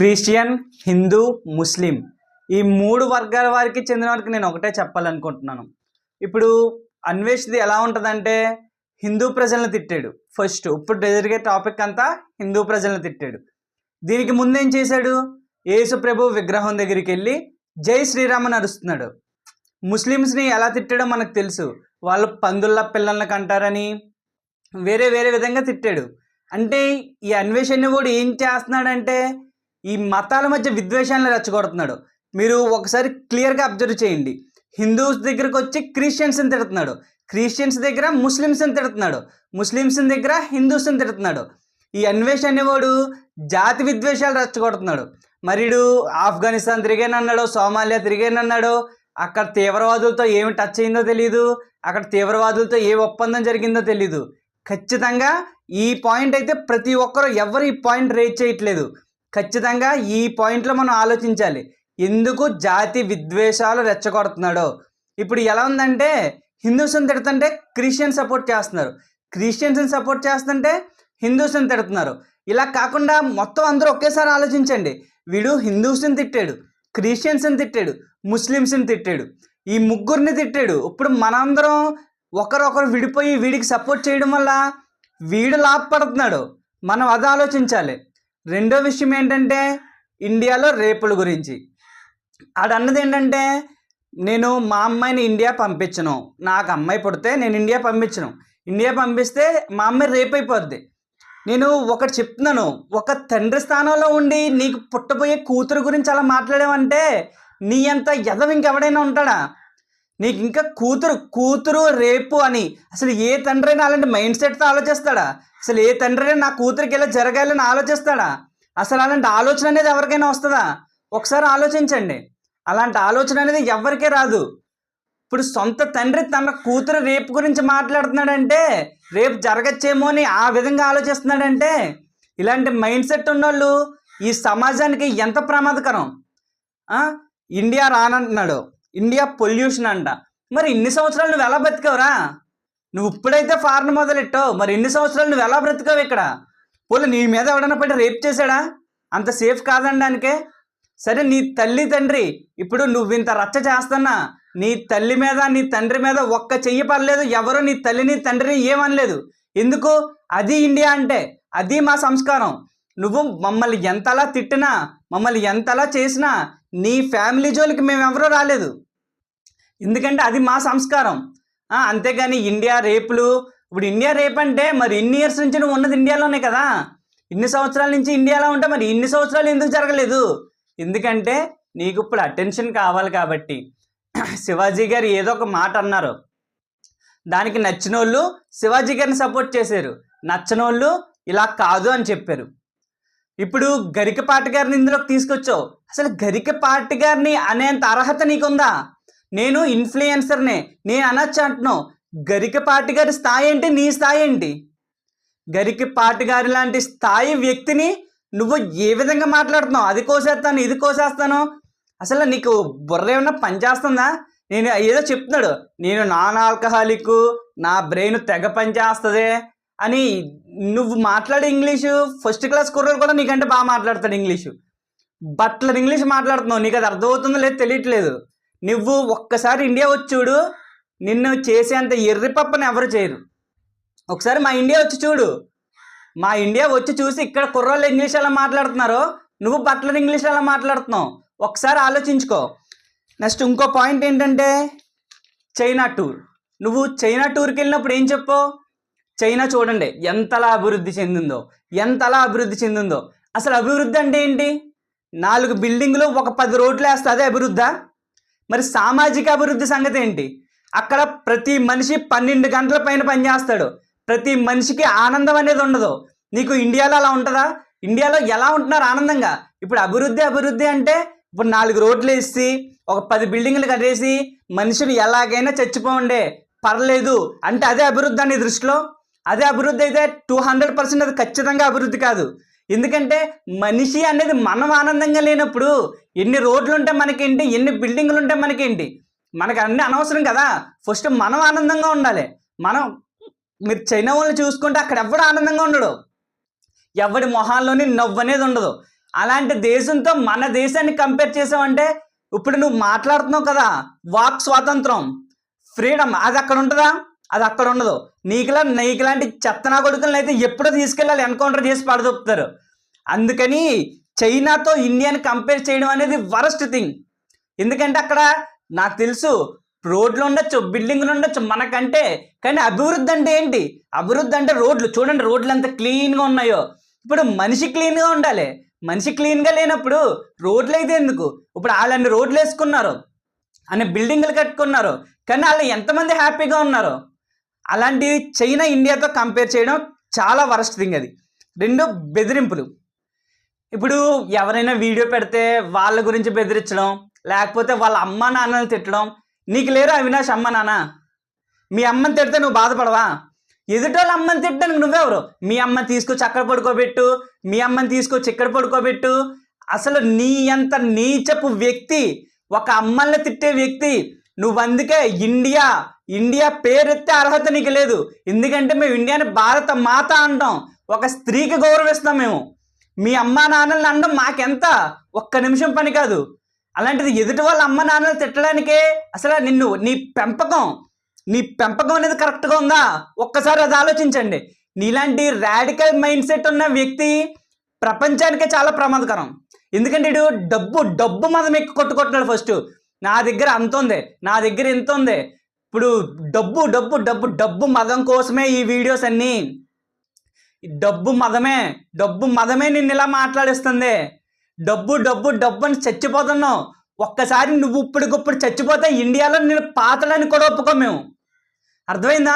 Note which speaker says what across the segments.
Speaker 1: Christian, Hindu, ముస్లిం ఈ మూడు వర్గాల వారికి చెందిన వారికి నేను ఒకటే చెప్పాలనుకుంటున్నాను. ఇప్పుడు అన్వేష్ది ఎలా ఉంటుందంటే హిందూ ప్రజలను తిట్టాడు ఫస్ట్. ఇప్పుడు జరిగే టాపిక్ అంతా హిందూ ప్రజలను తిట్టాడు. దీనికి ముందేం చేశాడు? యేసు ప్రభు విగ్రహం దగ్గరికి వెళ్ళి జై శ్రీరామ్ అని అరుస్తున్నాడు. ముస్లిమ్స్ని ఎలా తిట్టాడో మనకు తెలుసు. వాళ్ళు పందుల పిల్లల్ని కంటారని వేరే వేరే విధంగా తిట్టాడు. అంటే ఈ అన్వేషణ కూడా ఏం చేస్తున్నాడంటే ఈ మతాల మధ్య విద్వేషాలను రెచ్చగొడుతున్నాడు. మీరు ఒకసారి క్లియర్గా అబ్జర్వ్ చేయండి. హిందూస్ దగ్గరకు వచ్చి క్రిస్టియన్స్ని తిడుతున్నాడు, క్రిస్టియన్స్ దగ్గర ముస్లిమ్స్ని తిడుతున్నాడు, ముస్లిమ్స్ దగ్గర హిందూస్ని తిడుతున్నాడు. ఈ అన్వేషణ అనేవాడు జాతి విద్వేషాలు రెచ్చగొడుతున్నాడు. మరిడు ఆఫ్ఘనిస్తాన్ తిరిగానన్నాడు, సోమాలియా తిరిగానన్నాడు. అక్కడ తీవ్రవాదులతో ఏమి టచ్ అయిందో తెలియదు, అక్కడ తీవ్రవాదులతో ఏ ఒప్పందం జరిగిందో తెలియదు. ఖచ్చితంగా ఈ పాయింట్ అయితే ప్రతి ఒక్కరు ఎవరు ఈ పాయింట్ రేజ్ చేయట్లేదు. ఖచ్చితంగా ఈ పాయింట్లో మనం ఆలోచించాలి, ఎందుకు జాతి విద్వేషాలు రెచ్చగొడుతున్నాడో. ఇప్పుడు ఎలా ఉందంటే హిందూస్ని తిడుతుంటే క్రిస్టియన్స్ సపోర్ట్ చేస్తున్నారు, క్రిస్టియన్స్ని సపోర్ట్ చేస్తుంటే హిందూస్ని తిడుతున్నారు. ఇలా కాకుండా మొత్తం అందరూ ఒకేసారి ఆలోచించండి. వీడు హిందూస్ని తిట్టాడు, క్రిస్టియన్స్ని తిట్టాడు, ముస్లిమ్స్ని తిట్టాడు, ఈ ముగ్గురిని తిట్టాడు. ఇప్పుడు మనందరం ఒకరొకరు విడిపోయి వీడికి సపోర్ట్ చేయడం వల్ల వీడు లాభపడుతున్నాడు. మనం అది ఆలోచించాలి. రెండో విషయం ఏంటంటే ఇండియాలో రేపుల గురించి ఆడన్నది ఏంటంటే నేను మా అమ్మాయిని ఇండియా పంపించను, నాకు అమ్మాయి పుడితే నేను ఇండియా పంపించను, ఇండియా పంపిస్తే మా అమ్మాయి రేపు అయిపోద్ది. నేను ఒకటి చెప్తున్నాను, ఒక తండ్రి స్థానంలో ఉండి నీకు పుట్టబోయే కూతురు గురించి అలా మాట్లాడావంటే నీ అంత ఎదవ ఇంకెవడైనా ఉంటాడా? నీకు ఇంకా కూతురు రేపు అని అసలు ఏ తండ్రి అయినా అలాంటి మైండ్ సెట్తో ఆలోచిస్తాడా? అసలు ఏ తండ్రి అయినా నా కూతురికి ఇలా జరగాలని ఆలోచిస్తాడా? అసలు అలాంటి ఆలోచన అనేది ఎవరికైనా వస్తుందా? ఒకసారి ఆలోచించండి. అలాంటి ఆలోచన అనేది ఎవరికే రాదు. ఇప్పుడు సొంత తండ్రి తన కూతురు రేపు గురించి మాట్లాడుతున్నాడంటే రేపు జరగచ్చేమో అని ఆ విధంగా ఆలోచిస్తున్నాడంటే ఇలాంటి మైండ్ సెట్ ఉన్నోళ్ళు ఈ సమాజానికి ఎంత ప్రమాదకరం. ఇండియా రానంటున్నాడు, ఇండియా పొల్యూషన్ అంట. మరి ఇన్ని సంవత్సరాలు నువ్వు ఎలా బతికావురా? నువ్వు ఇప్పుడైతే ఫారెన్ మొదలెట్టావు, మరి ఇన్ని సంవత్సరాలు నువ్వు ఎలా బ్రతికావు ఇక్కడ? పోలే నీ మీద ఎవడన్నా పడి రేప్ చేశాడా? అంత సేఫ్ కాదనడానికే. సరే నీ తల్లి తండ్రి ఇప్పుడు నువ్వు ఇంత రచ్చ చేస్తున్నా నీ తల్లి మీద నీ తండ్రి మీద ఒక్క చెయ్యి పడలేదు, ఎవరు నీ తల్లిని తండ్రిని ఏమనలేదు. ఎందుకు? అది ఇండియా అంటే, అది మా సంస్కారం. నువ్వు మమ్మల్ని ఎంతలా తిట్టినా మమ్మల్ని ఎంతలా చేసినా నీ ఫ్యామిలీ జోలికి మేము ఎవరూ రాలేదు, ఎందుకంటే అది మా సంస్కారం. అంతేగాని ఇండియా రేపులు, ఇప్పుడు ఇండియా రేప్ అంటే మరి ఇన్ని ఇయర్స్ నుంచి నువ్వు ఉన్నది ఇండియాలోనే కదా, ఇన్ని సంవత్సరాల నుంచి ఇండియాలో ఉంటే మరి ఇన్ని సంవత్సరాలు ఎందుకు జరగలేదు? ఎందుకంటే నీకు ఇప్పుడు అటెన్షన్ కావాలి కాబట్టి. శివాజీ గారు ఏదో ఒక మాట అన్నారు, దానికి నచ్చిన వాళ్ళు శివాజీ గారిని సపోర్ట్ చేశారు, నచ్చని వాళ్ళు ఇలా కాదు అని చెప్పారు. ఇప్పుడు గరికపాటి గారిని ఇందులోకి తీసుకొచ్చావు. అసలు గరికపాటి గారిని అనేంత అర్హత నీకుందా? నేను ఇన్ఫ్లుయెన్సర్నే నేను అనొచ్చు అంటున్నావు. గరికపాటి గారి స్థాయి ఏంటి, నీ స్థాయి ఏంటి? గరికపాటి గారి లాంటి స్థాయి వ్యక్తిని నువ్వు ఏ విధంగా మాట్లాడుతున్నావు? అది కోసేస్తాను, ఇది కోసేస్తాను. అసలు నీకు బుర్ర ఏమన్నా పనిచేస్తుందా? నేను ఏదో చెప్తున్నాడు, నేను నాన్ ఆల్కహాలిక్, నా బ్రెయిన్ తెగ పనిచేస్తుంది అని. నువ్వు మాట్లాడే ఇంగ్లీషు ఫస్ట్ క్లాస్ కుర్రోడు కూడా నీకంటే బాగా మాట్లాడతాడు ఇంగ్లీషు. బట్లర్ ఇంగ్లీష్ మాట్లాడుతున్నావు, నీకు అది అర్థమవుతుందో లేదు తెలియట్లేదు. నువ్వు ఒక్కసారి ఇండియా వచ్చి చూడు, నిన్ను చేసేంత ఎర్రిపప్పని ఎవరు చేయరు. ఒకసారి మా ఇండియా వచ్చి చూడు, మా ఇండియా వచ్చి చూసి ఇక్కడ కుర్రోళ్ళు ఇంగ్లీష్ ఎలా మాట్లాడుతున్నారో నువ్వు బట్లర్ ఇంగ్లీష్ ఎలా మాట్లాడుతున్నావు ఒకసారి ఆలోచించుకో. నెక్స్ట్ ఇంకో పాయింట్ ఏంటంటే చైనా టూర్. నువ్వు చైనా టూర్కి వెళ్ళినప్పుడు ఏం చెప్పావు? చైనా చూడండి ఎంతలా అభివృద్ధి చెందిందో, ఎంతలా అభివృద్ధి చెందిందో. అసలు అభివృద్ధి అంటే ఏంటి? 4 బిల్డింగులు ఒక 10 రోడ్లు వేస్తే అదే అభివృద్ధా? మరి సామాజిక అభివృద్ధి సంగతి ఏంటి? అక్కడ ప్రతి మనిషి 12 గంటల పైన పనిచేస్తాడు, ప్రతి మనిషికి ఆనందం అనేది ఉండదు. నీకు ఇండియాలో అలా ఉంటుందా? ఇండియాలో ఎలా ఉంటున్నారు ఆనందంగా? ఇప్పుడు అభివృద్ధి అంటే ఇప్పుడు 4 రోడ్లు వేసి ఒక 10 బిల్డింగ్లు కట్టేసి మనుషులు ఎలాగైనా చచ్చిపోండే పర్లేదు అంటే అదే అభివృద్ధి అని దృష్టిలో? అదే అభివృద్ధి అయితే 200% అది ఖచ్చితంగా అభివృద్ధి కాదు. ఎందుకంటే మనిషి అనేది మనం ఆనందంగా లేనప్పుడు ఎన్ని రోడ్లు ఉంటే మనకేంటి, ఎన్ని బిల్డింగ్లు ఉంటే మనకేంటి? మనకు అన్నీ అనవసరం కదా. ఫస్ట్ మనం ఆనందంగా ఉండాలి. మీరు చైనా వాళ్ళని చూసుకుంటే అక్కడ ఎవడు ఆనందంగా ఉండడు, ఎవడి మొహాల్లోని నవ్వు అనేది ఉండదు. అలాంటి దేశంతో మన దేశాన్ని కంపేర్ చేసావంటే ఇప్పుడు నువ్వు మాట్లాడుతున్నావు కదా, వాక్ స్వాతంత్రం, ఫ్రీడమ్, అది అక్కడ ఉంటుందా? అది అక్కడ ఉండదు. నీకులాంటి చెత్తనా కొడుకులను అయితే ఎప్పుడో తీసుకెళ్ళాలి, ఎన్కౌంటర్ చేసి పడదొప్పుతారు. అందుకని చైనాతో ఇండియాని కంపేర్ చేయడం అనేది వరస్ట్ థింగ్. ఎందుకంటే అక్కడ నాకు తెలుసు రోడ్లు ఉండొచ్చు, బిల్డింగ్లు ఉండొచ్చు మనకంటే, కానీ అభివృద్ధి అంటే ఏంటి? అభివృద్ధి అంటే రోడ్లు చూడండి, రోడ్లు ఎంత క్లీన్గా ఉన్నాయో. ఇప్పుడు మనిషి క్లీన్గా ఉండాలి, మనిషి క్లీన్గా లేనప్పుడు రోడ్లు అయితే ఎందుకు? ఇప్పుడు వాళ్ళన్ని రోడ్లు వేసుకున్నారు, అన్ని బిల్డింగ్లు కట్టుకున్నారు, కానీ వాళ్ళు ఎంతమంది హ్యాపీగా ఉన్నారు? అలాంటి చైనా ఇండియాతో కంపేర్ చేయడం చాలా వరస్ట్ థింగ్ అది. రెండు, బెదిరింపులు. ఇప్పుడు ఎవరైనా వీడియో పెడితే వాళ్ళ గురించి బెదిరించడం, లేకపోతే వాళ్ళ అమ్మ నాన్నలు తిట్టడం. నీకు లేరు అవినాష్ అమ్మ నాన్న? మీ అమ్మని తిడితే నువ్వు బాధపడవా? ఎదుటోళ్ళ అమ్మని తిట్టడానికి నువ్వెవరు? మీ అమ్మని తీసుకొచ్చి అక్కడ పడుకోబెట్టు, మీ అమ్మని తీసుకొచ్చి ఇక్కడ పడుకోబెట్టు. అసలు నీ అంత నీచపు వ్యక్తి, ఒక అమ్మల్ని తిట్టే వ్యక్తి నువ్వు. అందుకే ఇండియా పేరెత్తే అర్హత నీకు లేదు. ఎందుకంటే మేము ఇండియాని భారత మాత అంటాం, ఒక స్త్రీకి గౌరవిస్తాం మేము. మీ అమ్మా నాన్నల్ని అనడం మాకెంత, ఒక్క నిమిషం పని కాదు. అలాంటిది ఎదుటి వాళ్ళ అమ్మ నాన్నలు తిట్టడానికే అసలు నీ పెంపకం అనేది కరెక్ట్గా ఉందా? ఒక్కసారి అది ఆలోచించండి. నీలాంటి రాడికల్ మైండ్ సెట్ ఉన్న వ్యక్తి ప్రపంచానికే చాలా ప్రమాదకరం. ఎందుకంటే ఇడు డబ్బు మదం ఎక్కువ కొట్టుకుంటున్నాడు. ఫస్ట్ నా దగ్గర అంత ఉంది, నా దగ్గర ఎంత ఉంది. ఇప్పుడు డబ్బు మదం కోసమే ఈ వీడియోస్ అన్నీ. డబ్బు మదమే నిన్ను ఇలా మాట్లాడిస్తుంది. డబ్బు అని చచ్చిపోతున్నావు. ఒక్కసారి నువ్వు ఇప్పటికప్పుడు చచ్చిపోతే ఇండియాలో నేను పాతలని కూడా ఒప్పుకోం మేము. అర్థమైందా?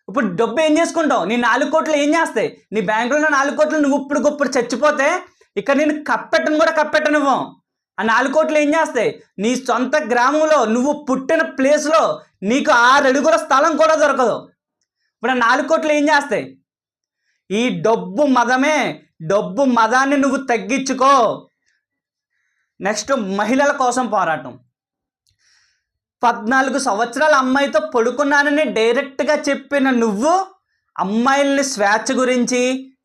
Speaker 1: ఇప్పుడు డబ్బు ఏం చేసుకుంటావు? నీ 4 కోట్లు ఏం చేస్తాయి? నీ బ్యాంకులో 4 కోట్లు నువ్వు ఇప్పటికప్పుడు చచ్చిపోతే ఇక్కడ నేను కప్పెట్టనివ్వం. ఆ 4 కోట్లు ఏం చేస్తాయి? నీ సొంత గ్రామంలో నువ్వు పుట్టిన ప్లేస్లో నీకు 6 అడుగుల స్థలం కూడా దొరకదు. ఇప్పుడు ఆ 4 కోట్లు ఏం చేస్తాయి? ఈ డబ్బు మదాన్ని నువ్వు తగ్గించుకో. నెక్స్ట్, మహిళల కోసం పోరాటం. 14 సంవత్సరాల అమ్మాయితో పడుకున్నానని డైరెక్ట్గా చెప్పిన నువ్వు అమ్మాయిలని స్వేచ్ఛ గురించి,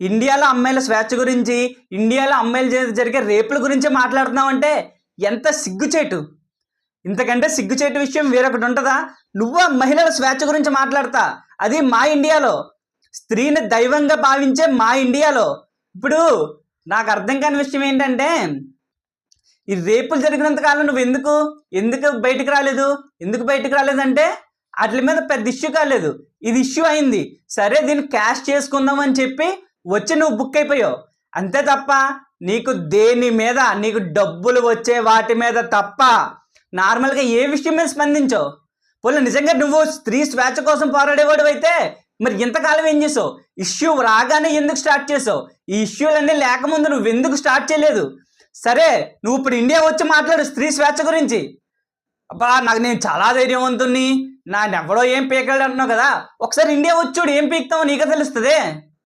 Speaker 1: ఇండియాలో అమ్మాయిల స్వేచ్ఛ గురించి, ఇండియాలో అమ్మాయిలు జరిగే రేపుల గురించి మాట్లాడుతున్నావు. ఎంత సిగ్గుచేటు! ఇంతకంటే సిగ్గుచేటు విషయం వేరొకటి ఉంటుందా? నువ్వు మహిళల స్వేచ్ఛ గురించి మాట్లాడతా, అది మా ఇండియాలో, స్త్రీని దైవంగా భావించే మా ఇండియాలో. ఇప్పుడు నాకు అర్థం కాని విషయం ఏంటంటే, ఈ రేపులు జరిగినంత కాలం నువ్వు ఎందుకు బయటకు రాలేదు? ఎందుకు బయటకు రాలేదంటే వాటి మీద పెద్ద ఇష్యూ కాలేదు, ఇది ఇష్యూ అయింది. సరే దీన్ని క్యాష్ చేసుకుందాం అని చెప్పి వచ్చి నువ్వు బుక్ అయిపోయావు. అంతే తప్ప నీకు దేని మీద, నీకు డబ్బులు వచ్చే వాటి మీద తప్ప నార్మల్గా ఏ విషయం మీద స్పందించావు? పోలే నిజంగా నువ్వు స్త్రీ స్వేచ్ఛ కోసం పోరాడేవాడు అయితే మరి ఇంతకాలం ఏం చేసావు? ఇష్యూ రాగానే ఎందుకు స్టార్ట్ చేసావు? ఈ ఇష్యూలన్నీ లేకముందు నువ్వు ఎందుకు స్టార్ట్ చేయలేదు? సరే నువ్వు ఇప్పుడు ఇండియా వచ్చి మాట్లాడు స్త్రీ స్వేచ్ఛ గురించి. అబ్బా నేను చాలా ధైర్యవంతుణ్ణి, ఎవడో ఏం పీకలేడు అంటున్నావు కదా, ఒకసారి ఇండియా వచ్చి చూడు, ఏం పీకుతావో నీకే తెలుస్తుంది.